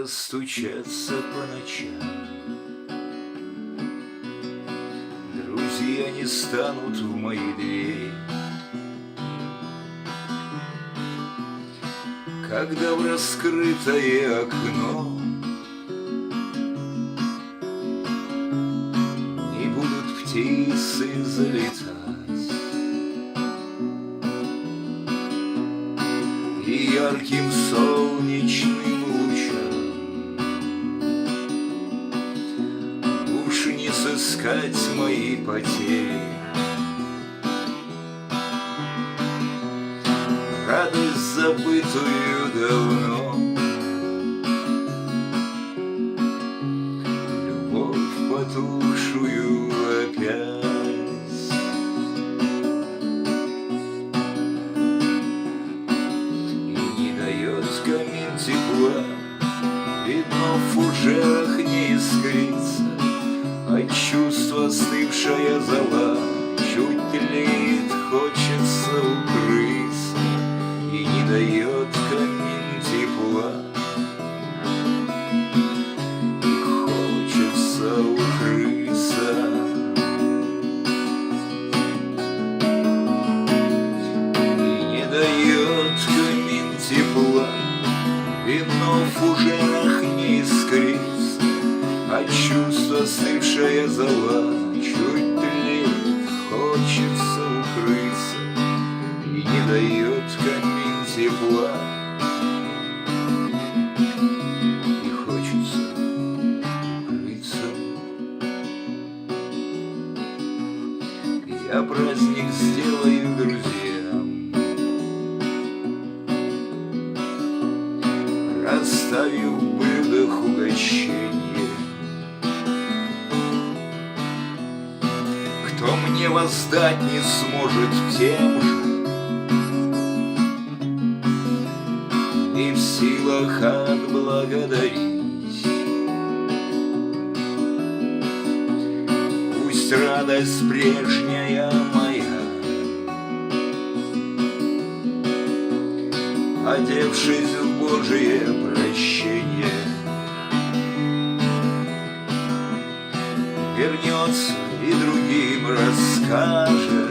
сердце стучатся по ночам. Друзья не станут в мои двери, когда в раскрытое окно не будут птицы залетать, и ярким солнечным лучам уж не сыскать мои потери. Радость, забытую давно, любовь, потухшую опять. Камин тепла, видно, в фужерах не искрится, а чувство остывшая зола чуть тлеет, хочется укрыться, и не дает камин тепла, и хочется укрыться. И не дает камин тепла, вино в фужерах не искрится, а чувство остывшая зола чуть тлеет, хочется укрыться, и не дает камин тепла, и хочется укрыться. Я праздник сделаю друзьям, расставив в блюдах угощенье. Кто мне воздать не сможет тем же, не в силах отблагодарить. Пусть радость прежняя моя, одевшись в Божие прощение, вернется и другим расскажет